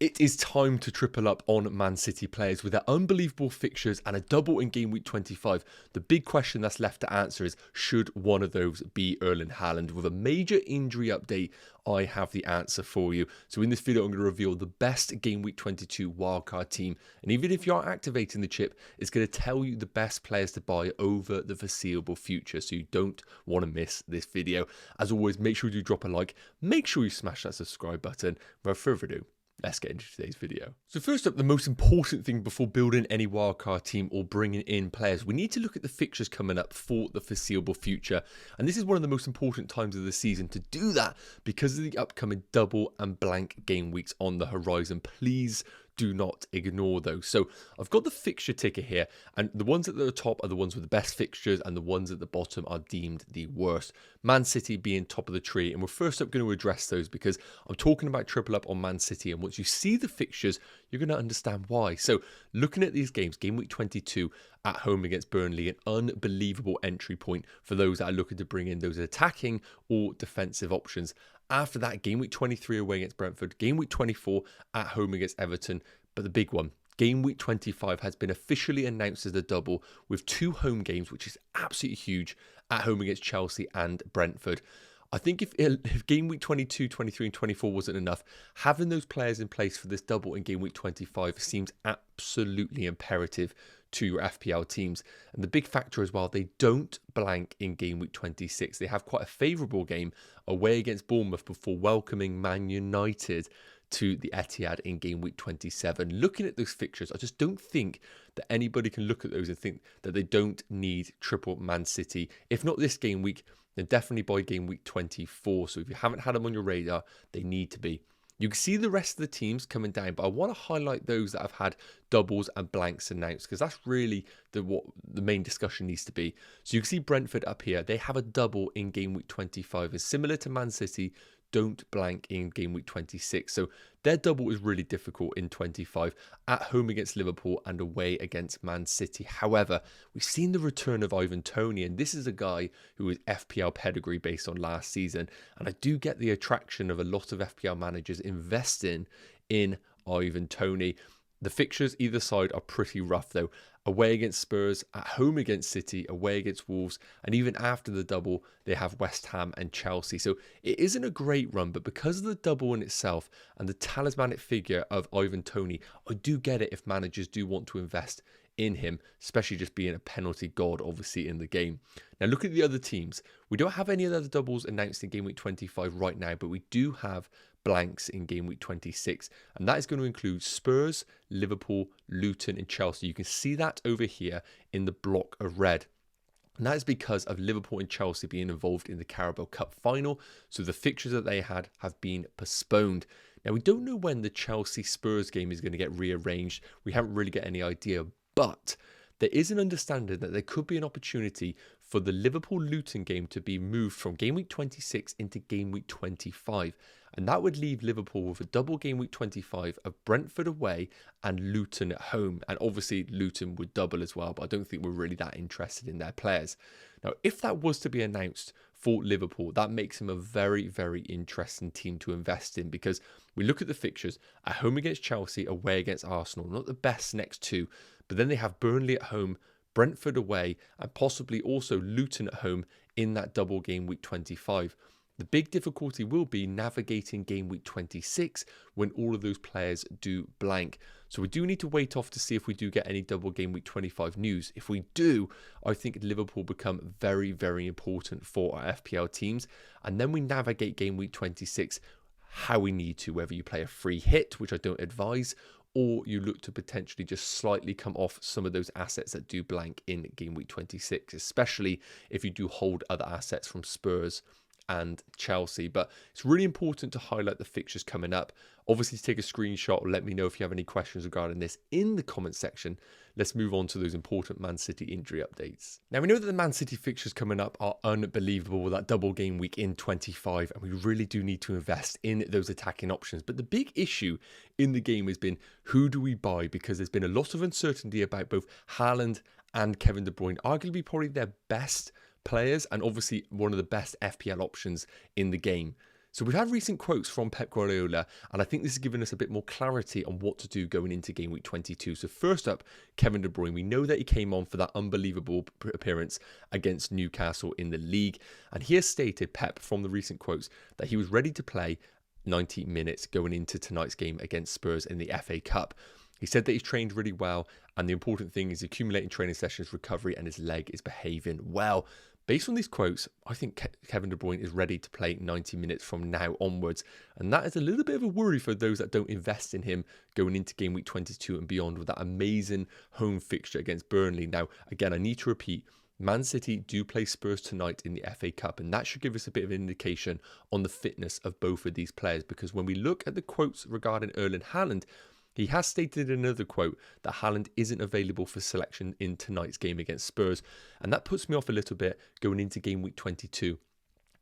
It is time to triple up on Man City players with their unbelievable fixtures and a double in game week 25. The big question that's left to answer is, should one of those be Erling Haaland? With a major injury update, I have the answer for you. So in this video, I'm going to reveal the best game week 22 wildcard team. And even if you aren't activating the chip, it's going to tell you the best players to buy over the foreseeable future. So you don't want to miss this video. As always, make sure you drop a like. Make sure you smash that subscribe button. Without further ado, let's get into today's video. So first up, the most important thing before building any wildcard team or bringing in players, we need to look at the fixtures coming up for the foreseeable future. And this is one of the most important times of the season to do that because of the upcoming double and blank game weeks on the horizon. Please do not ignore those. So I've got the fixture ticker here, and the ones at the top are the ones with the best fixtures, and the ones at the bottom are deemed the worst. Man City being top of the tree, and we're first up going to address those because I'm talking about triple up on Man City, and once you see the fixtures, you're going to understand why. So looking at these games, game week 22 at home against Burnley, an unbelievable entry point for those that are looking to bring in those attacking or defensive options. After that, game week 23 away against Brentford, game week 24 at home against Everton. But the big one, game week 25 has been officially announced as a double with 2 home games, which is absolutely huge, at home against Chelsea and Brentford. I think if game week 22, 23 and 24 wasn't enough, having those players in place for this double in game week 25 seems absolutely imperative to your FPL teams. And the big factor as well, they don't blank in game week 26. They have quite a favourable game away against Bournemouth before welcoming Man United to the Etihad in game week 27. Looking at those fixtures, I just don't think that anybody can look at those and think that they don't need triple Man City. If not this game week, then definitely by game week 24. So if you haven't had them on your radar, they need to be. You can see the rest of the teams coming down, but I want to highlight those that have had doubles and blanks announced because that's really what the main discussion needs to be. So you can see Brentford up here. They have a double in game week 25, and similar to Man City, don't blank in game week 26. So their double is really difficult in 25 at home against Liverpool and away against Man City. However, we've seen the return of Ivan Toney, and this is a guy who is FPL pedigree based on last season. And I do get the attraction of a lot of FPL managers investing in Ivan Toney. The fixtures either side are pretty rough though. Away against Spurs, at home against City, away against Wolves, and even after the double, they have West Ham and Chelsea. So it isn't a great run, but because of the double in itself and the talismanic figure of Ivan Toney, I do get it if managers do want to invest in him, especially just being a penalty god, obviously, in the game. Now, look at the other teams. We don't have any other doubles announced in game week 25 right now, but we do have blanks in game week 26, and that is going to include Spurs, Liverpool, Luton and Chelsea. You can see that over here in the block of red. And that is because of Liverpool and Chelsea being involved in the Carabao Cup final, so the fixtures that they had have been postponed. Now, we don't know when the Chelsea-Spurs game is going to get rearranged. We haven't really got any idea, but there is an understanding that there could be an opportunity for the Liverpool-Luton game to be moved from game week 26 into game week 25. And that would leave Liverpool with a double game week 25 of Brentford away and Luton at home. And obviously Luton would double as well, but I don't think we're really that interested in their players. Now, if that was to be announced for Liverpool, that makes them a very, very interesting team to invest in because we look at the fixtures at home against Chelsea, away against Arsenal. Not the best next two, but then they have Burnley at home, Brentford away, and possibly also Luton at home in that double game week 25. The big difficulty will be navigating game week 26 when all of those players do blank. So we do need to wait off to see if we do get any double game week 25 news. If we do, I think Liverpool become very, very important for our FPL teams. And then we navigate game week 26 how we need to, whether you play a free hit, which I don't advise, or you look to potentially just slightly come off some of those assets that do blank in game week 26, especially if you do hold other assets from Spurs and Chelsea. But it's really important to highlight the fixtures coming up. Obviously, take a screenshot or let me know if you have any questions regarding this in the comment section. Let's move on to those important Man City injury updates. Now, we know that the Man City fixtures coming up are unbelievable with that double game week in 25, and we really do need to invest in those attacking options. But the big issue in the game has been, who do we buy? Because there's been a lot of uncertainty about both Haaland and Kevin De Bruyne, arguably probably their best players and obviously one of the best FPL options in the game. So we've had recent quotes from Pep Guardiola, and I think this has given us a bit more clarity on what to do going into game week 22. So first up, Kevin De Bruyne. We know that he came on for that unbelievable appearance against Newcastle in the league, and he has stated, Pep, from the recent quotes, that he was ready to play 90 minutes going into tonight's game against Spurs in the FA Cup. He said that he's trained really well, and the important thing is accumulating training sessions, recovery, and his leg is behaving well. Based on these quotes, I think Kevin De Bruyne is ready to play 90 minutes from now onwards. And that is a little bit of a worry for those that don't invest in him going into game week 22 and beyond with that amazing home fixture against Burnley. Now, again, I need to repeat, Man City do play Spurs tonight in the FA Cup, and that should give us a bit of an indication on the fitness of both of these players. Because when we look at the quotes regarding Erling Haaland, he has stated in another quote that Haaland isn't available for selection in tonight's game against Spurs, and that puts me off a little bit going into game week 22.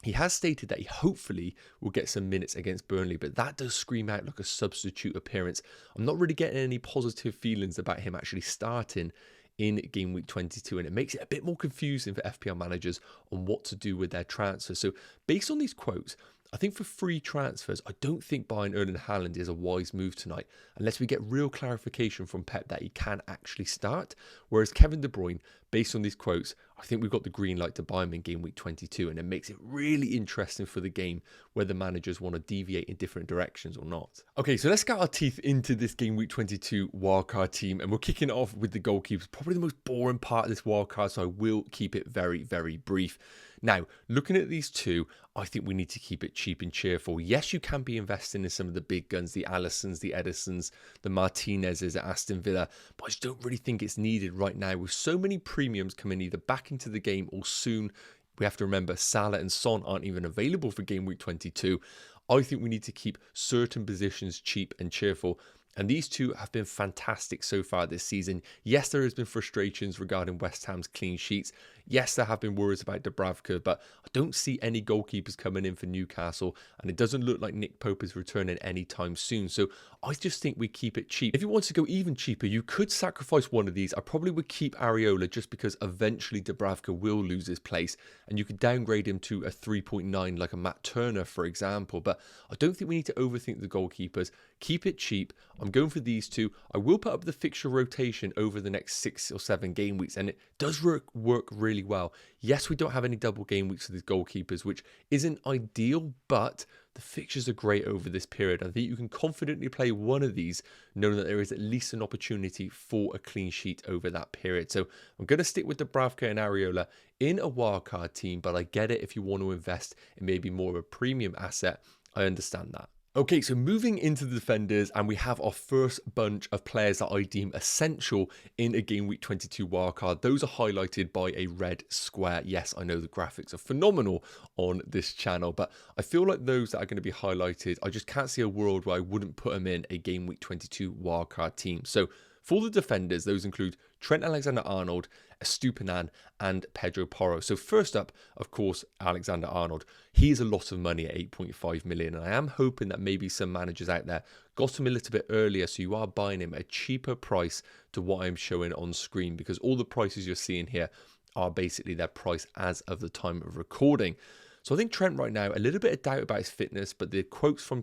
He has stated that he hopefully will get some minutes against Burnley, but that does scream out like a substitute appearance. I'm not really getting any positive feelings about him actually starting in game week 22, and it makes it a bit more confusing for FPL managers on what to do with their transfers. So based on these quotes, I think for free transfers, I don't think buying Erling Haaland is a wise move tonight unless we get real clarification from Pep that he can actually start. Whereas Kevin De Bruyne, based on these quotes, I think we've got the green light to buy him in game week 22, and it makes it really interesting for the game whether managers want to deviate in different directions or not. Okay, so let's get our teeth into this game week 22 wildcard team, and we're kicking it off with the goalkeepers. Probably the most boring part of this wildcard, so I will keep it very, very brief. Now, looking at these two, I think we need to keep it cheap and cheerful. Yes, you can be investing in some of the big guns, the Alissons, the Edisons, the Martinezes at Aston Villa, but I just don't really think it's needed right now with so many premiums coming either back into the game or soon. We have to remember Salah and Son aren't even available for game week 22. I think we need to keep certain positions cheap and cheerful. And these two have been fantastic so far this season. Yes, there has been frustrations regarding West Ham's clean sheets. Yes, there have been worries about Dubravka, but I don't see any goalkeepers coming in for Newcastle, and it doesn't look like Nick Pope is returning anytime soon. So I just think we keep it cheap. If you want to go even cheaper, you could sacrifice one of these. I probably would keep Areola just because eventually Dubravka will lose his place, and you could downgrade him to a 3.9 like a Matt Turner, for example. But I don't think we need to overthink the goalkeepers. Keep it cheap. I'm going for these two. I will put up the fixture rotation over the next 6 or 7 game weeks, and it does work really well. Yes, we don't have any double game weeks for these goalkeepers, which isn't ideal, but the fixtures are great over this period. I think you can confidently play one of these, knowing that there is at least an opportunity for a clean sheet over that period. So I'm going to stick with Dubravka and Areola in a wildcard team, but I get it if you want to invest in maybe more of a premium asset. I understand that. Okay, so moving into the defenders, and we have our first bunch of players that I deem essential in a game week 22 wildcard. Those are highlighted by a red square. Yes, I know the graphics are phenomenal on this channel, but I feel like those that are going to be highlighted, I just can't see a world where I wouldn't put them in a game week 22 wildcard team. So for the defenders, those include Trent Alexander-Arnold, Estupiñán, and Pedro Porro. So first up, of course, Alexander-Arnold. He is a lot of money at 8.5 million, and I am hoping that maybe some managers out there got him a little bit earlier, so you are buying him at a cheaper price to what I'm showing on screen, because all the prices you're seeing here are basically their price as of the time of recording. So I think Trent right now, a little bit of doubt about his fitness, but the quotes from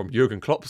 Jurgen Klopp,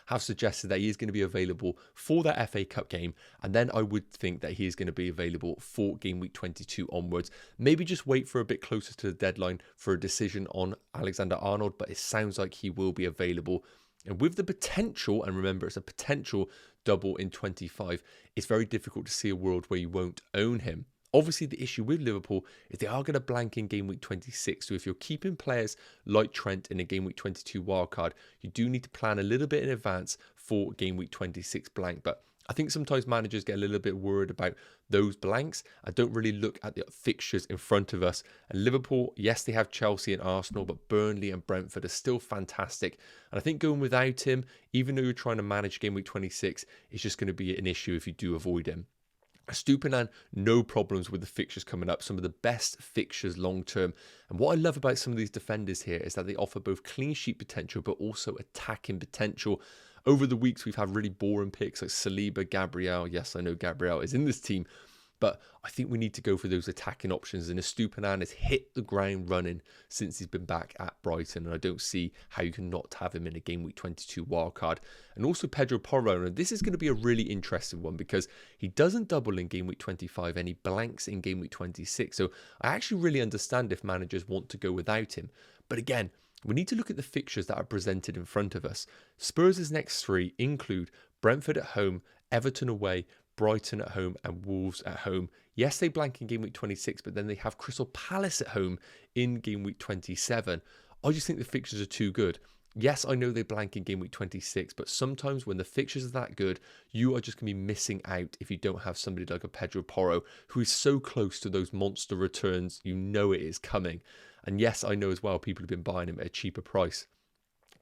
have suggested that he is going to be available for that FA Cup game. And then I would think that he is going to be available for game week 22 onwards. Maybe just wait for a bit closer to the deadline for a decision on Alexander-Arnold, but it sounds like he will be available. And with the potential, and remember it's a potential double in 25, it's very difficult to see a world where you won't own him. Obviously, the issue with Liverpool is they are going to blank in game week 26. So if you're keeping players like Trent in a game week 22 wildcard, you do need to plan a little bit in advance for game week 26 blank. But I think sometimes managers get a little bit worried about those blanks and don't really look at the fixtures in front of us. And Liverpool, yes, they have Chelsea and Arsenal, but Burnley and Brentford are still fantastic. And I think going without him, even though you're trying to manage game week 26, is just going to be an issue if you do avoid him. Estupiñán, no problems with the fixtures coming up, some of the best fixtures long term. And what I love about some of these defenders here is that they offer both clean sheet potential but also attacking potential. Over the weeks, we've had really boring picks like Saliba, Gabriel. Yes, I know Gabriel is in this team, but I think we need to go for those attacking options. And Estupiñán has hit the ground running since he's been back at Brighton, and I don't see how you can not have him in a game week 22 wildcard. And also Pedro Porro, and this is going to be a really interesting one because he doesn't double in game week 25 and he blanks in game week 26. So I actually really understand if managers want to go without him. But again, we need to look at the fixtures that are presented in front of us. Spurs' next 3 include Brentford at home, Everton away, Brighton at home and Wolves at home. Yes, they blank in game week 26, but then they have Crystal Palace at home in game week 27. I just think the fixtures are too good. Yes, I know they blank in game week 26, but sometimes when the fixtures are that good, you are just going to be missing out if you don't have somebody like a Pedro Porro, who is so close to those monster returns. You know it is coming. And yes, I know as well, people have been buying him at a cheaper price.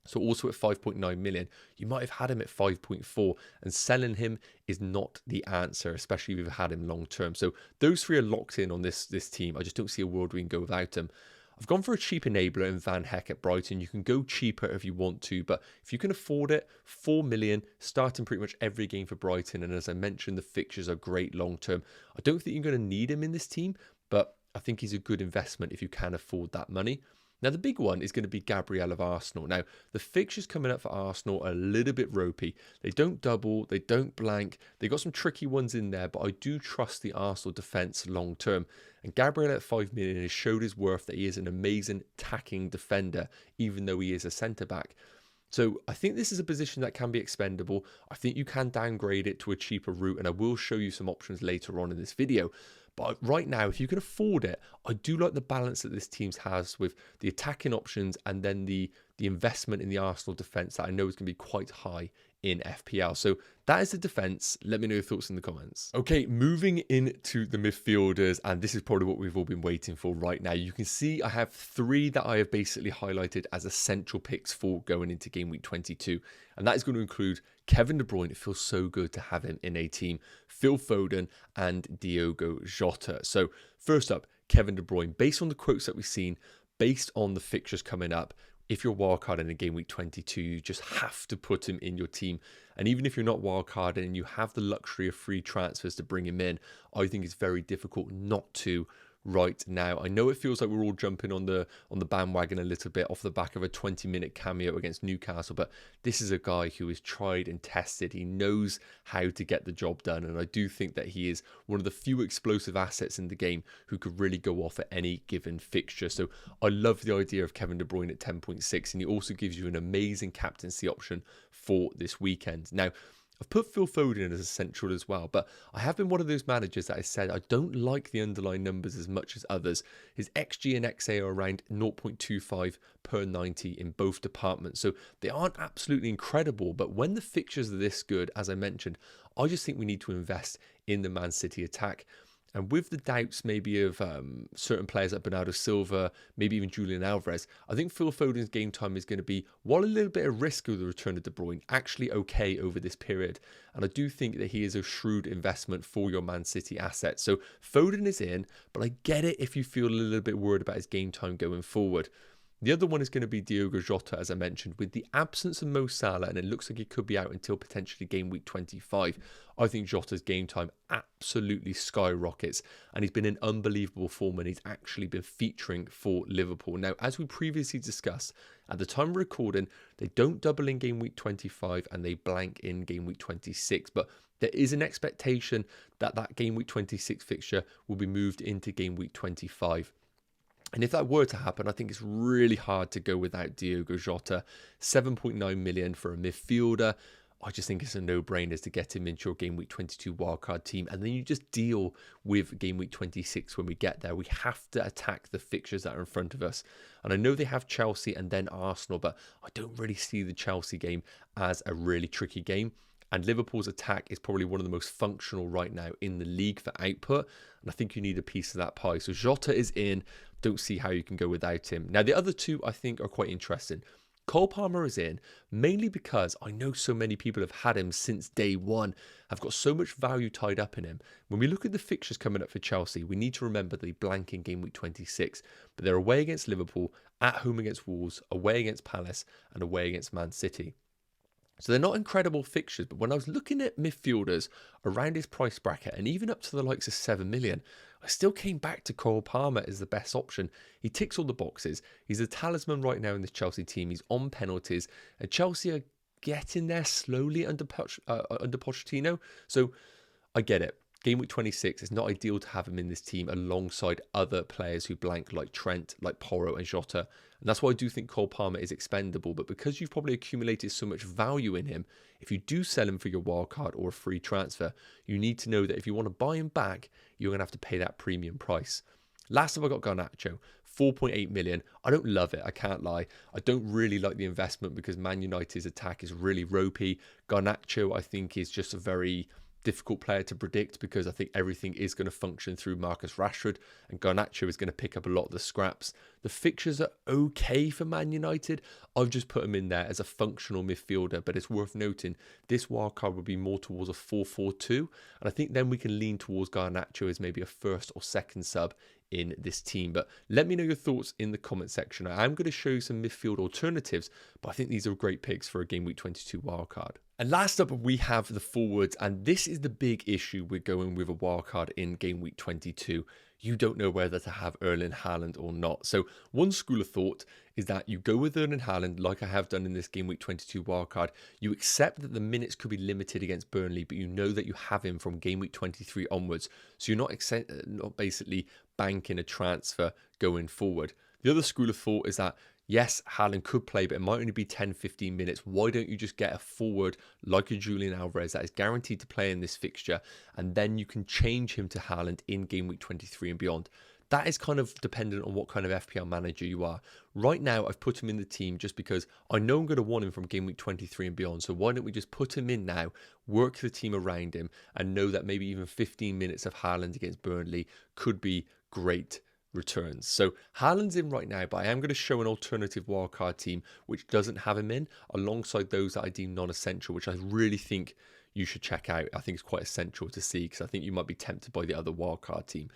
So also at 5.9 million, you might have had him at 5.4, and selling him is not the answer, especially if you've had him long term. So those 3 are locked in on this team. I just don't see a world we can go without him. I've gone for a cheap enabler in Van Heck at Brighton. You can go cheaper if you want to, but if you can afford it, 4 million, starting pretty much every game for Brighton. And as I mentioned, the fixtures are great long term. I don't think you're going to need him in this team, but I think he's a good investment if you can afford that money. Now, the big one is going to be Gabriel of Arsenal. Now, the fixtures coming up for Arsenal are a little bit ropey. They don't double, they don't blank. They got some tricky ones in there, but I do trust the Arsenal defence long term. And Gabriel at 5 million has showed his worth that he is an amazing attacking defender, even though he is a centre-back. So I think this is a position that can be expendable. I think you can downgrade it to a cheaper route, and I will show you some options later on in this video. But right now, if you can afford it, I do like the balance that this team has with the attacking options and then the investment in the Arsenal defence that I know is going to be quite high in FPL. So that is the defence. Let me know your thoughts in the comments. Okay, moving into the midfielders, and this is probably what we've all been waiting for right now. You can see I have 3 that I have basically highlighted as essential picks for going into game week 22. And that is going to include Kevin De Bruyne. It feels so good to have him in a team. Phil Foden and Diogo Jota. So first up, Kevin De Bruyne. Based on the quotes that we've seen, based on the fixtures coming up, if you're wildcarding in game week 22, you just have to put him in your team. And even if you're not wildcarding and you have the luxury of free transfers to bring him in, I think it's very difficult not to right now. I know it feels like we're all jumping on the bandwagon a little bit off the back of a 20-minute cameo against Newcastle, but this is a guy who is tried and tested. He knows how to get the job done, and I do think that he is one of the few explosive assets in the game who could really go off at any given fixture. So I love the idea of Kevin De Bruyne at 10.6, and he also gives you an amazing captaincy option for this weekend. Now, I've put Phil Foden as essential as well, but I have been one of those managers that I said I don't like the underlying numbers as much as others. His XG and XA are around 0.25 per 90 in both departments, so they aren't absolutely incredible, but when the fixtures are this good, as I mentioned, I just think we need to invest in the Man City attack. And with the doubts maybe of certain players like Bernardo Silva, maybe even Julian Alvarez, I think Phil Foden's game time is going to be, while a little bit of risk of the return of De Bruyne, actually okay over this period. And I do think that he is a shrewd investment for your Man City assets. So Foden is in, but I get it if you feel a little bit worried about his game time going forward. The other one is going to be Diogo Jota, as I mentioned. With the absence of Mo Salah, and it looks like he could be out until potentially game week 25, I think Jota's game time absolutely skyrockets. And he's been in unbelievable form, and he's actually been featuring for Liverpool. Now, as we previously discussed, at the time of recording, they don't double in game week 25 and they blank in game week 26. But there is an expectation that that game week 26 fixture will be moved into game week 25. And if that were to happen, I think it's really hard to go without Diogo Jota. 7.9 million for a midfielder. I just think it's a no-brainer to get him into your Game Week 22 wildcard team. And then you just deal with Game Week 26 when we get there. We have to attack the fixtures that are in front of us. And I know they have Chelsea and then Arsenal, but I don't really see the Chelsea game as a really tricky game. And Liverpool's attack is probably one of the most functional right now in the league for output. And I think you need a piece of that pie. So Jota is in. Don't see how you can go without him. Now, the other two I think are quite interesting. Cole Palmer is in, mainly because I know so many people have had him since day one, have got so much value tied up in him. When we look at the fixtures coming up for Chelsea, we need to remember they blank in game week 26, but they're away against Liverpool, at home against Wolves, away against Palace, and away against Man City. So they're not incredible fixtures, but when I was looking at midfielders around his price bracket and even up to the likes of 7 million, I still came back to Cole Palmer as the best option. He ticks all the boxes. He's a talisman right now in this Chelsea team. He's on penalties, and Chelsea are getting there slowly under Pochettino. So I get it. Game week 26, it's not ideal to have him in this team alongside other players who blank like Trent, like Porro and Jota. And that's why I do think Cole Palmer is expendable. But because you've probably accumulated so much value in him, if you do sell him for your wildcard or a free transfer, you need to know that if you want to buy him back, you're going to have to pay that premium price. Last time I got Garnacho, 4.8 million. I don't love it, I can't lie. I don't really like the investment because Man United's attack is really ropey. Garnacho, I think, is just a very difficult player to predict because I think everything is going to function through Marcus Rashford, and Garnacho is going to pick up a lot of the scraps. The fixtures are okay for Man United. I've just put him in there as a functional midfielder, but it's worth noting this wildcard would be more towards a 4-4-2, and I think then we can lean towards Garnacho as maybe a first or second sub in this team. But let me know your thoughts in the comment section. I am going to show you some midfield alternatives, but I think these are great picks for a Game Week 22 wildcard. And last up, we have the forwards, and this is the big issue with going with a wildcard in Game Week 22. You don't know whether to have Erling Haaland or not. So one school of thought is that you go with Erling Haaland, like I have done in this Game Week 22 wildcard. You accept that the minutes could be limited against Burnley, but you know that you have him from Game Week 23 onwards. So you're not basically banking a transfer going forward. The other school of thought is that yes, Haaland could play, but it might only be 10-15 minutes. Why don't you just get a forward like a Julian Alvarez that is guaranteed to play in this fixture, and then you can change him to Haaland in Game Week 23 and beyond? That is kind of dependent on what kind of FPL manager you are. Right now, I've put him in the team just because I know I'm going to want him from Game Week 23 and beyond. So why don't we just put him in now, work the team around him, and know that maybe even 15 minutes of Haaland against Burnley could be great returns. So Haaland's in right now, but I am going to show an alternative wildcard team which doesn't have him in, alongside those that I deem non-essential, which I really think you should check out. I think it's quite essential to see because I think you might be tempted by the other wildcard team.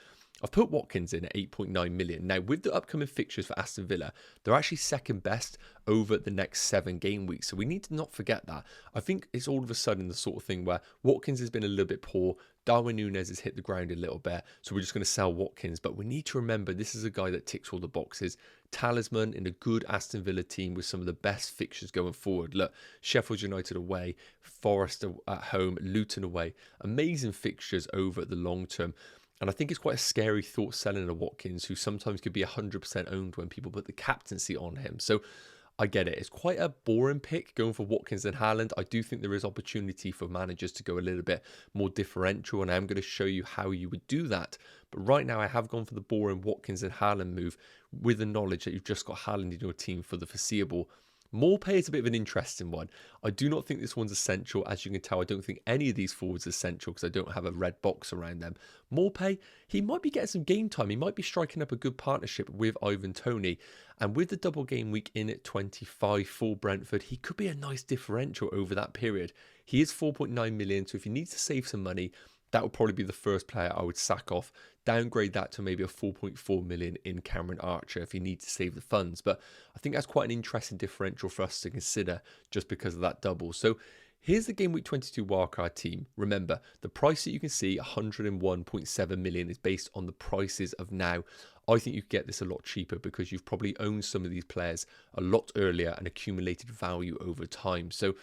I've put Watkins in at 8.9 million. Now, with the upcoming fixtures for Aston Villa, they're actually second best over the next 7 game weeks. So we need to not forget that. I think it's all of a sudden the sort of thing where Watkins has been a little bit poor. Darwin Núñez has hit the ground a little bit. So we're just going to sell Watkins. But we need to remember this is a guy that ticks all the boxes. Talisman in a good Aston Villa team with some of the best fixtures going forward. Look, Sheffield United away, Forest at home, Luton away. Amazing fixtures over the long term. And I think it's quite a scary thought selling a Watkins, who sometimes could be 100% owned when people put the captaincy on him. So I get it. It's quite a boring pick going for Watkins and Haaland. I do think there is opportunity for managers to go a little bit more differential, and I'm going to show you how you would do that. But right now, I have gone for the boring Watkins and Haaland move with the knowledge that you've just got Haaland in your team for the foreseeable. Morpay is a bit of an interesting one. I do not think this one's essential. As you can tell, I don't think any of these forwards are essential because I don't have a red box around them. Morpay, he might be getting some game time. He might be striking up a good partnership with Ivan Toney. And with the double game week in at 25 for Brentford, he could be a nice differential over that period. He is 4.9 million, so if you need to save some money, that would probably be the first player I would sack off. Downgrade that to maybe a 4.4 million in Cameron Archer if you need to save the funds. But I think that's quite an interesting differential for us to consider just because of that double. So here's the Game Week 22 wildcard team. Remember, the price that you can see, 101.7 million, is based on the prices of now. I think you could get this a lot cheaper because you've probably owned some of these players a lot earlier and accumulated value over time. So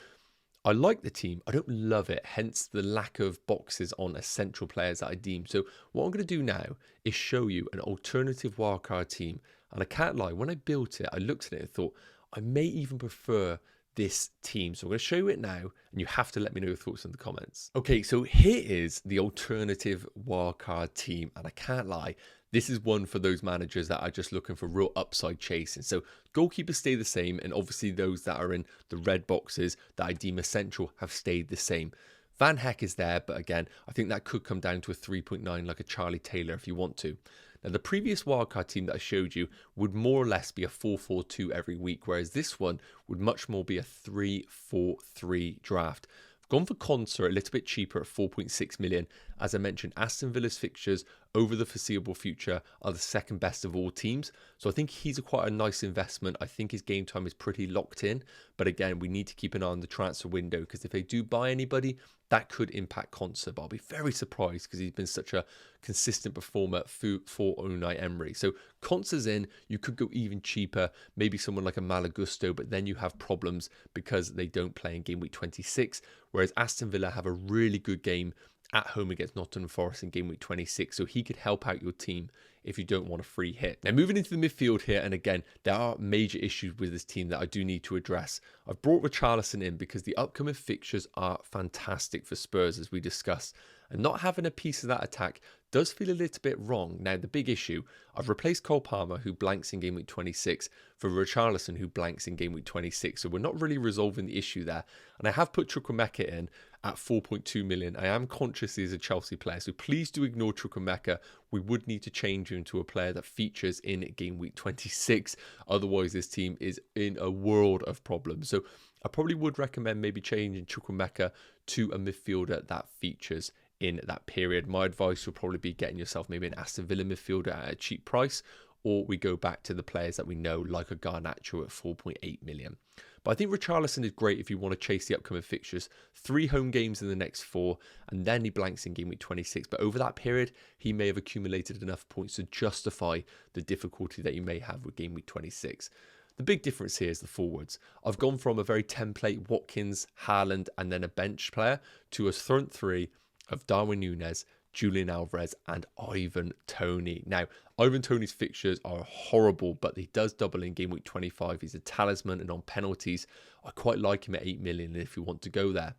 I like the team. I don't love it, hence the lack of boxes on essential players that I deem. So what I'm going to do now is show you an alternative wildcard team. And I can't lie, when I built it, I looked at it and thought, I may even prefer this team. So I'm going to show you it now, and you have to let me know your thoughts in the comments. Okay, so here is the alternative wildcard team. And I can't lie, this is one for those managers that are just looking for real upside chasing. So goalkeepers stay the same, and obviously those that are in the red boxes that I deem essential have stayed the same. Van Heck is there, but again, I think that could come down to a 3.9 like a Charlie Taylor if you want to. Now, the previous wildcard team that I showed you would more or less be a 4-4-2 every week, whereas this one would much more be a 3-4-3 draft. I've gone for Concert a little bit cheaper at 4.6 million. As I mentioned, Aston Villa's fixtures over the foreseeable future are the second best of all teams. So I think he's quite a nice investment. I think his game time is pretty locked in. But again, we need to keep an eye on the transfer window, because if they do buy anybody, that could impact Konsa. But I'll be very surprised, because he's been such a consistent performer for Unai Emery. So Konsa's in. You could go even cheaper, maybe someone like a Malagusto, but then you have problems because they don't play in game week 26. Whereas Aston Villa have a really good game at home against Nottingham Forest in game week 26, so he could help out your team if you don't want a free hit. Now moving into the midfield here, and again, there are major issues with this team that I do need to address. I've brought Richarlison in because the upcoming fixtures are fantastic for Spurs, as we discussed, and not having a piece of that attack does feel a little bit wrong. Now the big issue, I've replaced Cole Palmer, who blanks in game week 26, for Richarlison, who blanks in game week 26, so we're not really resolving the issue there. And I have put Chukwuemeka in at 4.2 million. I am conscious he's a Chelsea player, so please do ignore Chukwuemeka. We would need to change him to a player that features in game week 26. Otherwise, this team is in a world of problems. So I probably would recommend maybe changing Chukwuemeka to a midfielder that features in that period. My advice would probably be getting yourself maybe an Aston Villa midfielder at a cheap price, or we go back to the players that we know, like a Garnacho at 4.8 million. But I think Richarlison is great if you want to chase the upcoming fixtures. 3 home games in the next 4, and then he blanks in game week 26. But over that period, he may have accumulated enough points to justify the difficulty that you may have with game week 26. The big difference here is the forwards. I've gone from a very template Watkins, Haaland, and then a bench player to a front 3 of Darwin Núñez, Julian Alvarez, and Ivan Toney. Now, Ivan Toney's fixtures are horrible, but he does double in game week 25. He's a talisman, and on penalties, I quite like him at 8 million if you want to go there.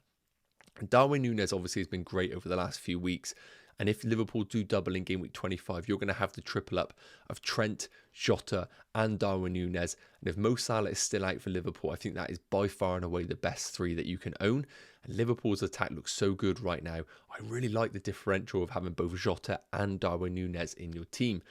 And Darwin Núñez obviously has been great over the last few weeks. And if Liverpool do double in game week 25, you're going to have the triple up of Trent, Jota, and Darwin Núñez. And if Mo Salah is still out for Liverpool, I think that is by far and away the best 3 that you can own. And Liverpool's attack looks so good right now. I really like the differential of having both Jota and Darwin Núñez in your team.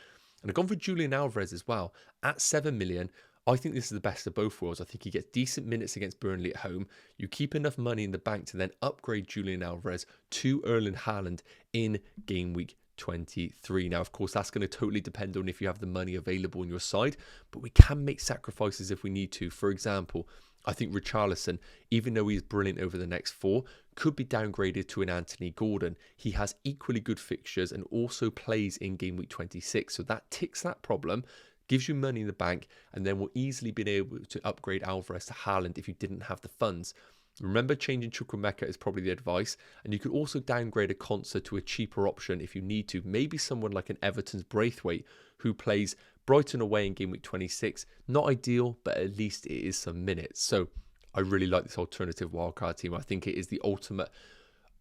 And I've gone for Julian Alvarez as well at 7 million. I think this is the best of both worlds. I think he gets decent minutes against Burnley at home. You keep enough money in the bank to then upgrade Julian Alvarez to Erling Haaland in game week 23. Now, of course, that's going to totally depend on if you have the money available on your side, but we can make sacrifices if we need to. For example, I think Richarlison, even though he's brilliant over the next 4, could be downgraded to an Anthony Gordon. He has equally good fixtures and also plays in game week 26. So that ticks that problem, gives you money in the bank, and then will easily be able to upgrade Alvarez to Haaland if you didn't have the funds. Remember, changing Chukwuemeka is probably the advice, and you could also downgrade a Konsa to a cheaper option if you need to. Maybe someone like an Everton's Braithwaite, who plays Brighton away in game week 26. Not ideal, but at least it is some minutes. So I really like this alternative wildcard team. I think it is the ultimate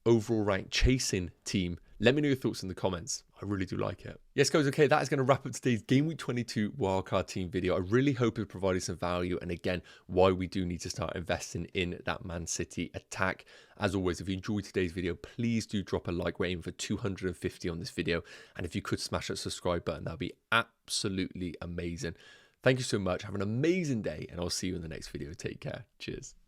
overall rank chasing team. Let me know your thoughts in the comments. I really do like it. Yes, guys, okay, that is going to wrap up today's Game Week 22 wildcard team video. I really hope it provided some value, and again, why we do need to start investing in that Man City attack. As always, if you enjoyed today's video, please do drop a like. We're aiming for 250 on this video, and if you could smash that subscribe button, that'd be absolutely amazing. Thank you so much. Have an amazing day, and I'll see you in the next video. Take care. Cheers.